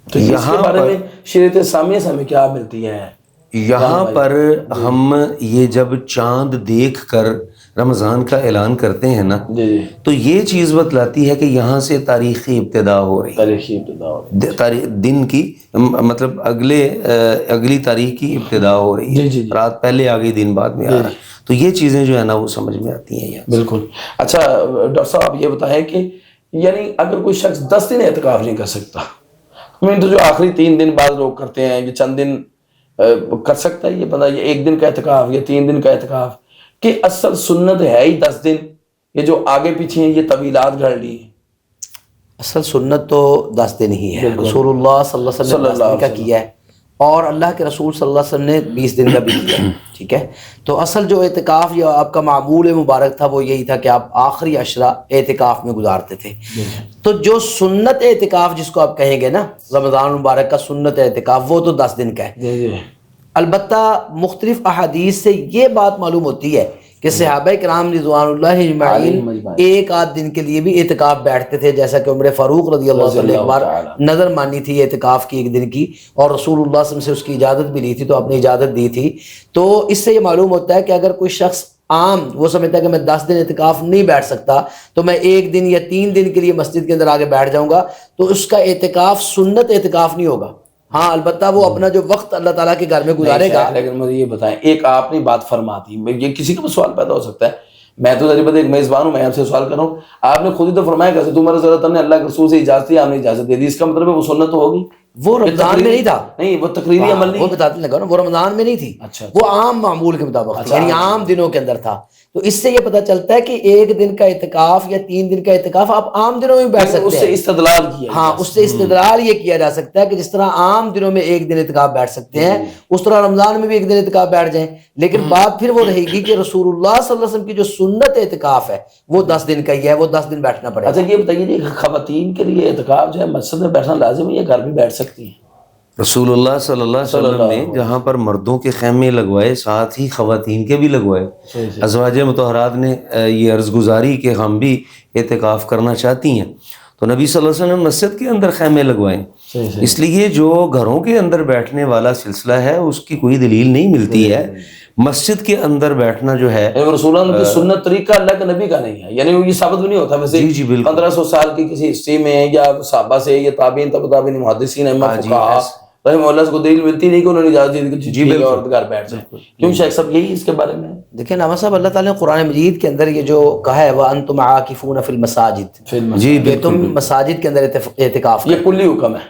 تو اس کے بارے میں شریعت اسلامیہ سے ہمیں کیا ملتی ہے؟ یہاں پر ہم یہ جب چاند دیکھ کر رمضان کا اعلان کرتے ہیں نا، تو یہ چیز بتلاتی ہے کہ یہاں سے تاریخی ابتدا ہو رہی ہے، تاریخی ابتدا ہو رہی ہے، دن کی مطلب اگلی تاریخ کی ابتدا ہو رہی ہے، رات پہلے آ گئی دن بعد میں آ رہا ہے، تو یہ چیزیں جو ہے نا وہ سمجھ میں آتی ہیں یہاں۔ بالکل۔ اچھا ڈاکٹر صاحب آپ یہ بتائیں کہ یعنی اگر کوئی شخص 10 دن اعتکاف نہیں کر سکتا، تو جو آخری 3 دن بعد لوگ کرتے ہیں یہ چند دن کر سکتا ہے یہ بندہ، یہ 1 دن کا اعتکاف یا 3 دن کا اعتکاف، کہ اصل سنت ہے ہی 10 دن، یہ جو آگے پیچھے ہیں یہ طویلات گھڑ لی ہیں؟ اصل سنت تو 10 دن ہی ہے، رسول اللہ صلی اللہ علیہ وسلم نے 10 دن کا کیا ہے اور اللہ کے رسول صلی اللہ علیہ وسلم نے 20 دن کا بھی کیا ہے، ٹھیک ہے۔ تو اصل جو اعتکاف یا آپ کا معمول مبارک تھا وہ یہی تھا کہ آپ آخری عشرہ اعتکاف میں گزارتے تھے۔ تو جو سنت اعتکاف جس کو آپ کہیں گے نا، رمضان مبارک کا سنت اعتکاف، وہ تو 10 دن کا ہے۔ البتہ مختلف احادیث سے یہ بات معلوم ہوتی ہے کہ صحابہ کرام رضوان اللہ اجمعین ایک آدھ دن کے لیے بھی اعتکاف بیٹھتے تھے، جیسا کہ عمر فاروق رضی اللہ عنہ نے ایک بار نظر مانی تھی اعتکاف کی 1 دن کی، اور رسول اللہ صلی اللہ علیہ وسلم سے اس کی اجازت بھی لی تھی، تو آپ نے اجازت دی تھی۔ تو اس سے یہ معلوم ہوتا ہے کہ اگر کوئی شخص عام وہ سمجھتا ہے کہ میں 10 دن اعتکاف نہیں بیٹھ سکتا تو میں 1 دن یا 3 دن کے لیے مسجد کے اندر آگے بیٹھ جاؤں گا، تو اس کا اعتکاف سنت اعتکاف نہیں ہوگا۔ ہاں البتہ وہ اپنا جو وقت اللہ تعالیٰ کے گھر میں گزارے گا۔ لیکن مجھے یہ بتائیں، ایک آپ نے بات فرما دی، یہ کسی کا بھی سوال پیدا ہو سکتا ہے، میں تو ذریعہ ایک میزبان ہوں، میں آپ سے سوال کر رہا ہوں، آپ نے خود ہی تو فرمایا کہ تمہارے ضرورت نے اللہ کے رسول سے اجازت دی، آپ نے اجازت دے دی، اس کا مطلب ہے وہ سنت تو ہوگی؟ وہ رمضان میں نہیں تھا، نہیں وہ تقریری عمل نہیں، وہ بتانے لگا نا، وہ رمضان میں نہیں تھی، وہ عام معمول کے مطابق تھی، یعنی عام دنوں کے اندر تھا۔ تو اس سے یہ پتہ چلتا ہے کہ ایک دن کا اعتکاف یا 3 دن کا اعتکاف آپ عام دنوں میں بیٹھ اس سکتے سے ہیں. استدلال کیا ہاں اس سے استدلال یہ کیا جا سکتا ہے کہ جس طرح عام دنوں میں ایک دن اعتکاف بیٹھ سکتے ہیں اس طرح رمضان میں بھی ایک دن اعتکاف بیٹھ جائیں. لیکن بات پھر وہ رہے گی کہ رسول اللہ صلی اللہ علیہ وسلم کی جو سنت اعتکاف ہے وہ 10 دن کا ہی ہے, وہ 10 دن بیٹھنا پڑے گا. اچھا یہ بتائیے کہ خواتین کے لیے اعتکاف جو ہے مسجد میں بیٹھنا لازم ہے یا گھر بھی بیٹھ سکتی ہیں؟ رسول اللہ صلی اللہ علیہ وسلم نے جہاں پر مردوں کے خیمے لگوائے ساتھ ہی خواتین کے بھی لگوائے. ازواج مطہرات نے یہ عرض گزاری کہ ہم بھی اعتکاف کرنا چاہتی ہیں تو نبی صلی اللہ علیہ وسلم نے مسجد کے اندر خیمے لگوائے. اس لیے جو گھروں کے اندر بیٹھنے والا سلسلہ ہے اس کی کوئی دلیل نہیں ملتی ہے. مسجد کے اندر بیٹھنا جو ہے رسول اللہ کی سنت طریقہ اللہ کے نبی کا نہیں ہے, یعنی یہ ثابت بھی نہیں ہوتا ویسے. جی بالکل 1500 سال کی کسی ہسٹری میں یا صحابہ سے یا تابعین تابعین محدثین فقہاء رحمہ اللہ سے کو دلیل ملتی نہیں کہ انہوں نے اجازت دی کہ جی بالکل اور گھر بیٹھ جائیں. کیوں شیخ صاحب یہی اس کے بارے میں دیکھیں ناما صاحب, اللہ تعالیٰ نے قرآن مجید کے اندر یہ جو کہا ہے وَأَنْتُمْ عَاكِفُونَ فِي الْمَسَاجِدِ, جی کہ تم مساجد کے اندر اعتکاف یہ کلی حکم ہے.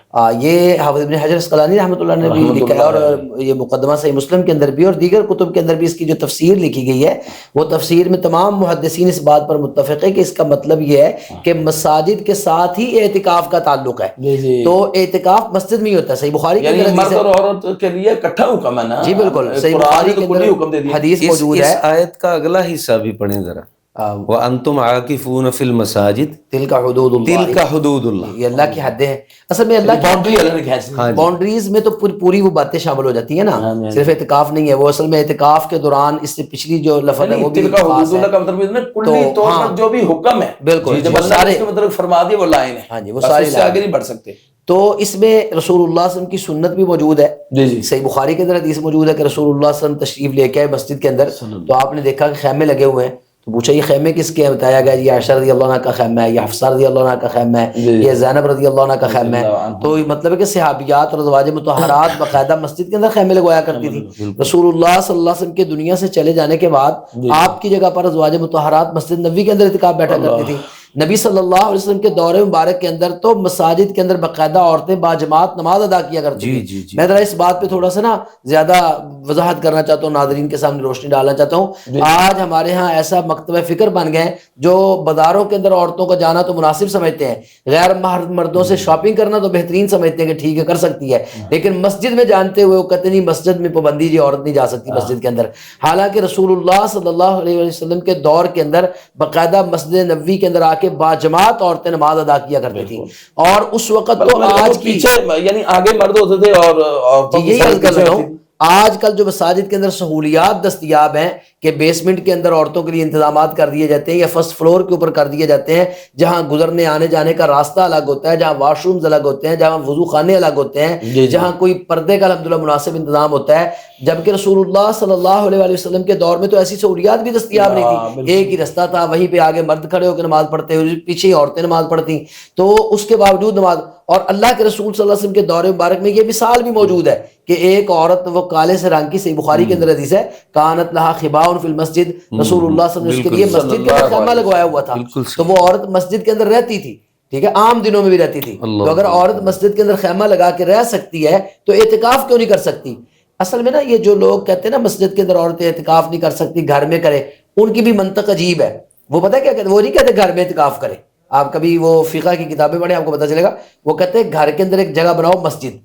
یہ حافظ ابن حجر اسقلانی رحمۃ اللہ نے بھی لکھا ہے, اور یہ مقدمہ صحیح مسلم کے اندر بھی اور دیگر کتب کے اندر بھی اس کی جو تفسیر لکھی گئی ہے وہ تفسیر میں تمام محدثین اس بات پر متفق ہے کہ اس کا مطلب یہ ہے کہ مساجد کے ساتھ ہی اعتکاف کا تعلق ہے. تو اعتکاف مسجد میں ہی ہوتا ہے. صحیح بخاری کے اندر مرد اور عورت کے لیے اکٹھا حکم ہے نا. جی بالکل صحیح بخاری کے اندر حدیث موجود ہے. اس آیت کا اگلا حصہ بھی پڑھیں ذرا, وَأَنْتُمْ عَاكِفُونَ فِي الْمَسَاجِدِ تِلْكَ حدود اللہ, تِلْكَ حدود اللہ, یہ اللہ کی حدیں ہیں. اصل میں اللہ کی باؤنڈری اللہ نے کھینچ دی. باؤنڈریز میں تو پوری وہ باتیں شامل ہو جاتی ہیں نا, صرف اعتکاف نہیں ہے وہ. اصل میں اعتکاف کے دوران اس سے پچھلی جو لفظ ہے وہ بھی تِلْكَ حدود اللہ کا مطلب ہے کلی طور پر جو بھی حکم ہے بالکل جب اللہ نے اس کے مطلب فرما دیا وہ لائن ہے. ہاں جی وہ ساری سے آگے نہیں بڑھ سکتے. تو اس میں رسول اللہ صلی اللہ علیہ وسلم کی سنت بھی موجود ہے. صحیح بخاری کے اندر حدیث موجود ہے کہ رسول اللہ صلی اللہ علیہ وسلم تشریف لے کے آئے مسجد کے اندر, تو آپ نے دیکھا کہ خیمے لگے ہوئے ہیں. تو پوچھا یہ خیمے کس کے ہیں؟ بتایا گیا یہ عائشہ رضی اللہ عنہ کا خیمہ ہے, یہ حفصہ رضی اللہ عنہ کا خیمہ ہے, یہ زینب رضی اللہ عنہ کا خیمہ ہے. تو مطلب ہے کہ صحابیات اور ازواج مطہرات باقاعدہ مسجد کے اندر خیمے لگوایا کرتی تھی. رسول اللہ صلی اللہ علیہ وسلم کے دنیا سے چلے جانے کے بعد آپ کی جگہ پر ازواج مطہرات مسجد نبی کے اندر اعتکاف بیٹھا کرتی تھی. نبی صلی اللہ علیہ وسلم کے دور مبارک کے اندر تو مساجد کے اندر باقاعدہ عورتیں باجماعت نماز ادا کیا کرتی تھیں. میں ذرا اس بات پہ تھوڑا سا نا زیادہ وضاحت کرنا چاہتا ہوں, ناظرین کے سامنے روشنی ڈالنا چاہتا ہوں. آج ہمارے ہاں ایسا مکتبہ فکر بن گئے جو بازاروں کے اندر عورتوں کا جانا تو مناسب سمجھتے ہیں, غیر مردوں سے شاپنگ کرنا تو بہترین سمجھتے ہیں کہ ٹھیک ہے کر سکتی ہے, لیکن مسجد میں جانتے ہوئے وہ کہتے نہیں مسجد میں پابندی جی عورت نہیں جا سکتی مسجد کے اندر. حالانکہ رسول اللہ صلی اللہ علیہ وسلم کے دور کے اندر باقاعدہ مسجد نبوی کے اندر آ کے باجماعت عورتیں نماز ادا کیا کرتی تھی. اور اس وقت تو آج کی یعنی آگے مرد ہوتے تھے اور یہی عرض کر رہا ہوں, آج کل جو مساجد کے اندر سہولیات دستیاب ہیں کہ بیسمنٹ کے اندر عورتوں کے لیے انتظامات کر دیے جاتے ہیں یا فرسٹ فلور کے اوپر کر دیے جاتے ہیں, جہاں گزرنے آنے جانے کا راستہ الگ ہوتا ہے, جہاں واش رومز الگ ہوتے ہیں, جہاں وضو خانے الگ ہوتے ہیں, جہاں کوئی پردے کا الحمدللہ مناسب انتظام ہوتا ہے. جبکہ رسول اللہ صلی اللہ علیہ وسلم کے دور میں تو ایسی سہولیات بھی دستیاب نہیں تھی. ایک ہی رستہ تھا, وہیں پہ آگے مرد کھڑے ہو کے نماز پڑھتے ہوئے, پیچھے ہی عورتیں نماز پڑھتی. تو اس کے باوجود نماز, اور اللہ کے رسول صلی اللہ علیہ وسلم کے دور مبارک میں یہ مثال بھی موجود ہے کہ ایک عورت وہ کالے سے رنگ کی, صحیح بخاری کے اندر حدیث ہے, کانت لہا خباء فی المسجد, رسول اللہ صلی اللہ علیہ وسلم کے لیے مسجد کے اندر خیمہ لگوایا ہوا تھا. تو وہ عورت مسجد کے اندر رہتی تھی, ٹھیک ہے, عام دنوں میں بھی رہتی تھی. تو اگر عورت مسجد کے اندر خیمہ لگا کے رہ سکتی ہے تو اعتکاف کیوں نہیں کر سکتی؟ اصل میں نا یہ جو لوگ کہتے ہیں نا مسجد کے اندر عورتیں اعتکاف نہیں کر سکتی, گھر میں کرے, ان کی بھی منطق عجیب ہے. وہ پتہ کیا کہتے ہیں, وہ نہیں کہتے گھر میں اعتکاف کرے. آپ کبھی وہ فقہ کی کتابیں پڑھیں آپ کو پتہ چلے گا, وہ کہتے ہیں گھر کے اندر ایک جگہ بناؤ مسجد,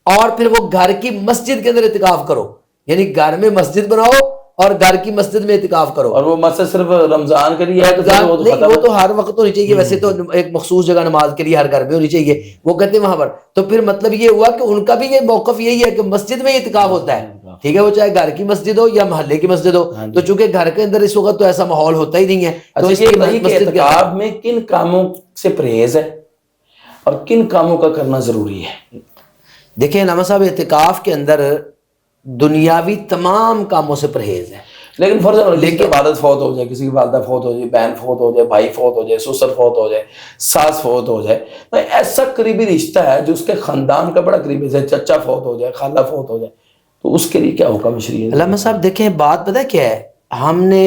اور پھر وہ گھر کی مسجد کے اندر اعتکاف کرو. یعنی گھر میں مسجد بناؤ اور گھر کی مسجد میں اعتکاف کرو. اور وہ مسجد صرف رمضان کے لیے ہے نہیں, وہ تو ہر وقت ہونی چاہیے. ویسے تو ایک مخصوص جگہ نماز کے لیے ہر گھر میں ہونی چاہیے, وہ کہتے ہیں وہاں پر. تو پھر مطلب یہ ہوا کہ ان کا بھی یہ موقف یہی ہے کہ مسجد میں اعتکاف ہوتا ہے, ٹھیک ہے, وہ چاہے گھر کی مسجد ہو یا محلے کی مسجد ہو. تو چونکہ گھر کے اندر اس وقت تو ایسا ماحول ہوتا ہی نہیں ہے. تو اس کی اعتکاف میں کن کاموں سے پرہیز ہے اور کن کاموں کا کرنا ضروری ہے؟ دیکھیں علامہ صاحب, اعتکاف کے اندر دنیاوی تمام کاموں سے پرہیز ہے. لیکن فرض ہے والد فوت ہو جائے, کسی کی والدہ فوت ہو جائے, بہن فوت ہو جائے, بھائی فوت ہو جائے, سسر فوت ہو جائے, ساس فوت ہو جائے, تو ایسا قریبی رشتہ ہے جو اس کے خاندان کا بڑا قریبی ہے, چچا فوت ہو جائے, خالہ فوت ہو جائے, تو اس کے لیے کیا حکم شریعت؟ علامہ صاحب دیکھیں, بات پتہ کیا ہے, ہم نے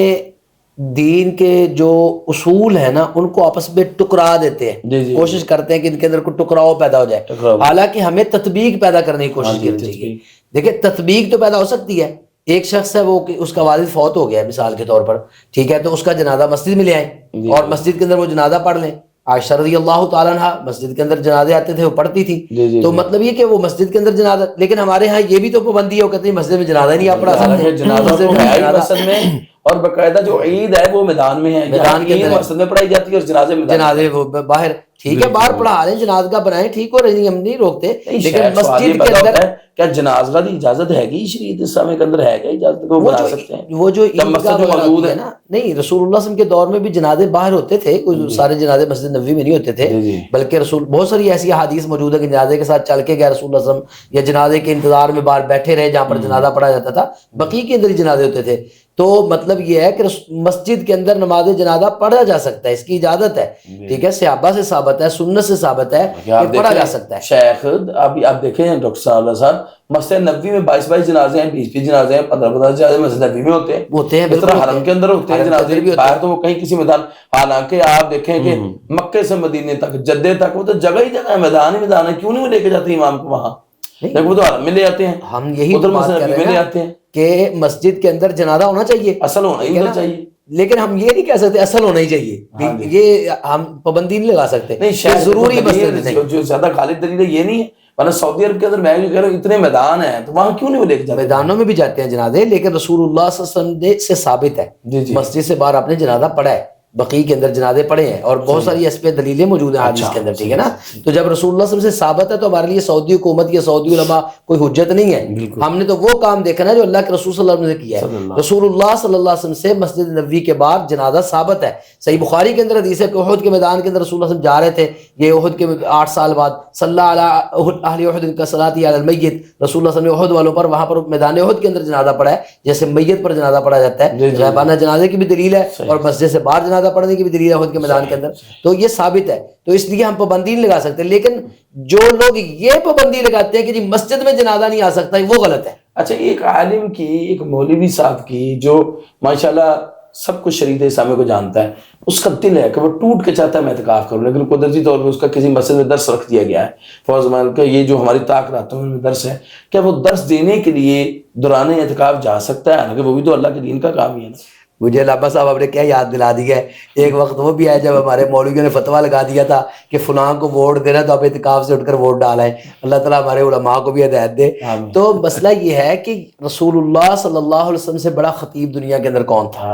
دین کے جو اصول ہیں نا ان کو آپس میں ٹکرا دیتے ہیں. کوشش کرتے ہیں کہ ان کے اندر کوئی ٹکراؤ پیدا ہو جائے, حالانکہ ہمیں تطبیق پیدا کرنے کی کوشش کرنی چاہیے. دیکھیں تطبیق تو پیدا ہو سکتی ہے, ایک شخص ہے وہ اس کا والد فوت ہو گیا ہے مثال کے طور پر، ٹھیک ہے، تو اس کا جنازہ مسجد میں لے آئیں اور مسجد کے اندر وہ جنازہ پڑھ لیں. عائشہ رضی اللہ تعالیٰ عنہ مسجد کے اندر جنازے آتے تھے، وہ پڑھتی تھی. تو مطلب یہ کہ وہ مسجد کے اندر جنازہ، لیکن ہمارے ہاں یہ بھی تو پابندی ہے، وہ کہتے ہیں مسجد میں جنازہ نہیں آپ پڑھا سکتے. جنازہ میں اور باقاعدہ جو عید ہے وہ میدان میں ہے، میدان کے اندر مسجد میں پڑھائی جاتی ہے اور جنازے وہ باہر، ٹھیک ہے، باہر پڑھا لیں، جنازہ بنائیں، ٹھیک ہو رہی، ہم نہیں روکتے، لیکن مسجد کے اندر کیا جنازہ کی اجازت ہے گی؟ شریعت اسلامی کے اندر ہے کیا اجازت کو بنا سکتے ہیں؟ وہ جو عیدگاہ موجود ہے نا، نہیں، رسول اللہ صلی اللہ علیہ وسلم کے دور میں بھی جنازے باہر ہوتے تھے، کوئی سارے جنازے مسجد نبوی میں نہیں ہوتے تھے، بلکہ رسول بہت ساری ایسی احادیث موجود ہے کہ جنازے کے ساتھ چل کے گیا رسول اللہ صلی اللہ علیہ وسلم، یا جنازے کے انتظار میں باہر بیٹھے رہے جہاں پر جنازہ پڑھا جاتا تھا، بقیع کے اندر ہی جنازے ہوتے تھے. تو مطلب یہ ہے کہ مسجد کے اندر نماز جنازہ پڑھا جا سکتا ہے، اس کی اجازت ہے، ٹھیک ہے، صحابہ سے ثابت ہے، سنت سے ثابت ہے کہ پڑھا جا سکتا ہے. شیخ ابھی آپ دیکھیں ڈاکٹر صاحب مسجد نبوی میں 22 جنازے ہیں، 20 جنازے ہیں، 15 جنازے مسجد نبوی میں ہوتے ہیں، اس طرح حرم کے اندر ہوتے ہیں جنازے، باہر تو وہ کہیں کسی میدان. حالانکہ آپ دیکھیں کہ مکے سے مدینے تک، جدے تک، وہ تو جگہ ہی جگہ ہے، میدان ہی میدان ہے، کیوں نہیں وہ لے کے جاتے امام کو وہاں؟ وہ تو حرم میں لے آتے ہیں، ہم یہی ادھر مسجد نبوی میں لے آتے ہیں کہ مسجد کے اندر جنازہ ہونا چاہیے، اصل ہونا ہی چاہیے، لیکن ہم یہ نہیں کہہ سکتے اصل ہونا ہی چاہیے، یہ ہم پابندی نہیں لگا سکتے. نہیں، ضروری مسجد جو زیادہ غالب دلیل ہے یہ نہیں ہے، ورنہ سعودی عرب کے اندر میں جو کہہ رہا ہوں اتنے میدان ہیں تو وہاں کیوں نہیں وہ لے کے جاتے؟ میدانوں میں بھی جاتے ہیں جنازے، لیکن رسول اللہ صلی اللہ علیہ وسلم سے ثابت ہے، مسجد سے باہر آپ نے جنازہ پڑھا ہے، بقیع کے اندر جنازے پڑھے ہیں، اور بہت ساری اس پہ دلیلیں موجود ہیں حدیث کے اندر، ٹھیک ہے نا. تو جب رسول اللہ صلی اللہ علیہ وسلم سے ثابت ہے تو ہمارے لیے سعودی حکومت یا سعودی علماء کوئی حجت نہیں ہے. ہم نے تو وہ کام دیکھا نا جو اللہ کے رسول صلی اللہ علیہ وسلم نے کیا ہے. رسول اللہ صلی اللہ علیہ وسلم سے مسجد نبوی کے بعد جنازہ ثابت ہے. صحیح بخاری کے اندر حدیث ہے کہ احد کے میدان کے اندر رسول اللہ صلی اللہ علیہ وسلم جا رہے تھے، یہ احد کے 8 سال بعد، صلی اللہ علیہ اہل احد کا صلاۃ علی المیت، رسول اللہ صلی اللہ علیہ وسلم نے احد والوں پر وہاں پر میدان احد کے اندر جنازہ پڑھا ہے، جیسے میت پر جنازہ پڑھا جاتا ہے. غائبانہ جنازے کی بھی دلیل ہے اور مسجد سے باہر جنازہ پڑھنے کی بھی دلیل ہے احد کے میدان کے اندر، تو یہ ثابت ہے. تو اس لیے ہم پابندی نہیں لگا سکتے، لیکن جو لوگ یہ پابندی لگاتے ہیں کہ جی مسجد میں جنازہ نہیں آ سکتا، وہ غلط ہے. اچھا، ایک عالم کی، ایک مولوی صاحب کی جو ماشاءاللہ سب کچھ شریعت اسلامی کو جانتا ہے، اس کا دل ہے کہ وہ ٹوٹ کے چاہتا ہے میں اعتکاف کروں، لیکن قدرتی طور پہ اس کا کسی مسجد میں درس رکھ دیا گیا ہے، فوز مان کا یہ جو ہماری طاق راتوں میں درس ہے، کیا وہ درس دینے کے لیے دوران اعتکاف جا سکتا ہے؟ حالانکہ وہ بھی تو اللہ کے دین کا کام ہی ہے نا. مجھے علامہ صاحب آپ نے کیا یاد دلا دیا ہے، ایک وقت وہ بھی آیا جب ہمارے مولویوں نے فتویٰ لگا دیا تھا کہ فلاں کو ووٹ دینا تو آپ اعتکاف سے اٹھ کر ووٹ ڈالائیں. اللہ تعالیٰ ہمارے علماء کو بھی ہدایت دے. تو مسئلہ یہ ہے کہ رسول اللہ صلی اللہ علیہ وسلم سے بڑا خطیب دنیا کے اندر کون تھا؟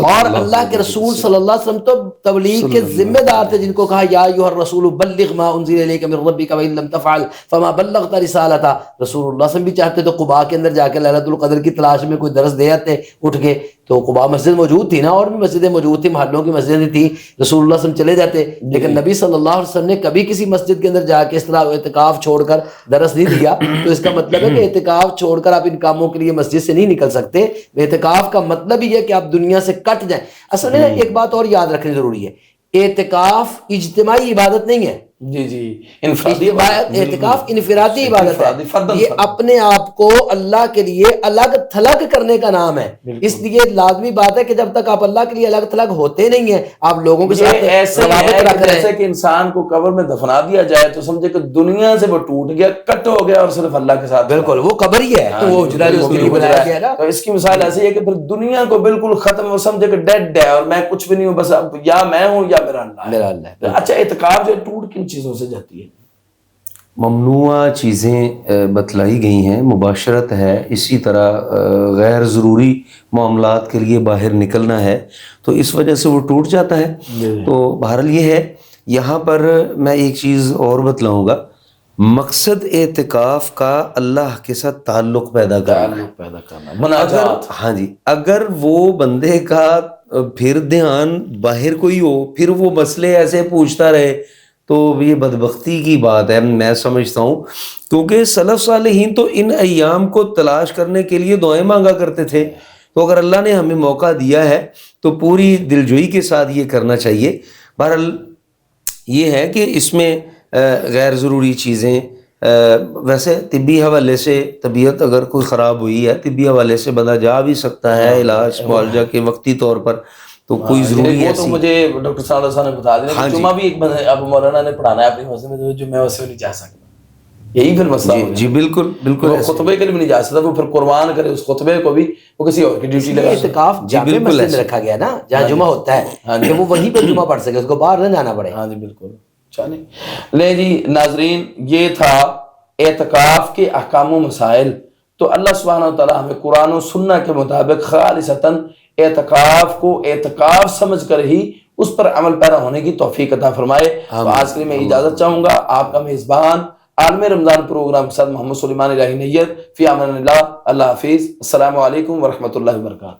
اور اللہ کے رسول صلی اللہ علیہ وسلم تو تبلیغ کے ذمہ دار تھے، جن کو کہا یا ایھا الرسول بلغ ما انزل الیک من ربک وان لم تفعل فما بلغت رسالتہ. رسول اللہ صلی اللہ علیہ وسلم بھی چاہتے تو قباء کے اندر جا کے لیلۃ القدر کی تلاش میں کوئی درس دے آتے اٹھ کے، تو قباء مسجد موجود تھی نا، اور بھی مسجدیں موجود تھی، محلوں کی مسجدیں تھیں، رسول اللہ صلی اللہ علیہ وسلم چلے جاتے، لیکن نبی صلی اللہ علیہ وسلم نے کبھی کسی مسجد کے اندر جا کے اس طرح اعتکاف چھوڑ کر درس نہیں دیا. تو اس کا مطلب ہے کہ اعتکاف چھوڑ کر آپ ان کاموں کے لیے مسجد سے نہیں نکل سکتے. اعتکاف کا مطلب یہ ہے کہ آپ دنیا سے کٹ جائیں. اصل میں ایک بات اور یاد رکھنی ضروری ہے، اعتکاف اجتماعی عبادت نہیں ہے. اعتکاف انفرادی عبادت ہے، یہ اپنے آپ کو اللہ کے لیے الگ تھلگ کرنے کا نام ہے. اس لیے لازمی بات ہے کہ جب تک آپ اللہ کے لیے الگ تھلگ ہوتے نہیں ہیں، آپ لوگوں کے ساتھ روابط رکھ رہے ہیں. جیسے کہ انسان کو قبر میں دفنا دیا جائے تو سمجھے کہ دنیا سے وہ ٹوٹ گیا، کٹ ہو گیا اور صرف اللہ کے ساتھ. بالکل، وہ قبر ہی ہے، وہ اجرا اس کے لیے بنایا گیا ہے. تو اس کی مثال ایسی ہے کہ پھر دنیا کو بالکل ختم، وہ سمجھے کہ ڈیڈ ہے اور میں کچھ بھی نہیں ہوں، بس یا میں ہوں یا میرا اللہ ہے. اچھا، اعتکاف جو ٹوٹ کن چیزوں سے جاتی ہے؟ ممنوع چیزیں بتلائی گئی ہیں، مباشرت ہے، اسی طرح غیر ضروری معاملات کے لیے باہر نکلنا ہے، تو اس وجہ سے وہ ٹوٹ جاتا ہے. تو بہرحال یہ ہے، یہاں پر میں ایک چیز اور بتلاؤں گا، مقصد اعتکاف کا اللہ کے ساتھ تعلق پیدا کرنا، مناجات. ہاں جی، اگر وہ بندے کا پھر دھیان باہر کوئی ہو، پھر وہ مسئلے ایسے پوچھتا رہے، تو یہ بدبختی کی بات ہے، میں سمجھتا ہوں. کیونکہ سلف صالحین تو ان ایام کو تلاش کرنے کے لیے دعائیں مانگا کرتے تھے. تو اگر اللہ نے ہمیں موقع دیا ہے تو پوری دلجوئی کے ساتھ یہ کرنا چاہیے. بہرحال یہ ہے کہ اس میں غیر ضروری چیزیں، ویسے طبی حوالے سے طبیعت اگر کوئی خراب ہوئی ہے، طبی حوالے سے بندہ جا بھی سکتا ہے علاج معالجہ کے وقتی طور پر، تو کوئی ضروری ہے. تو مجھے ڈاکٹر صاحب نے بتا دیا کہ جمعہ بھی ایک اب مولانا نے پڑھانا ہے اپنی مسجد میں، جو میں ویسے نہیں جا سکتا. یہی پھر مسئلہ ہو جی بالکل بالکل وہ خطبے کے لیے بھی نہیں جا سکتا، وہ پھر قربان کرے اس خطبے کو بھی، وہ کسی اور کی ڈیوٹی لگا سکتا۔ اعتکاف جامع مسجد میں رکھا گیا نا جہاں جمعہ ہوتا ہے کہ وہ وہیں پہ جمعہ پڑھ سکے، اس کو باہر نہ جانا پڑے۔ ہاں جی بالکل چلیں لیں جی ناظرین، یہ تھا اعتکاف کے احکام و مسائل۔ تو اللہ سبحانہ و تعالیٰ ہمیں قرآن و سنہ کے مطابق خالصتاً اعتکاف کو اعتکاف سمجھ کر ہی اس پر عمل پیرا ہونے کی توفیق عطا فرمائے۔ تو آج کے لیے میں اجازت چاہوں گا، آپ کا میزبان عالم رمضان پروگرام کے ساتھ محمد سلیمان الہی نیت، فی امان اللہ، اللہ حافظ، السلام علیکم ورحمۃ اللہ وبرکاتہ۔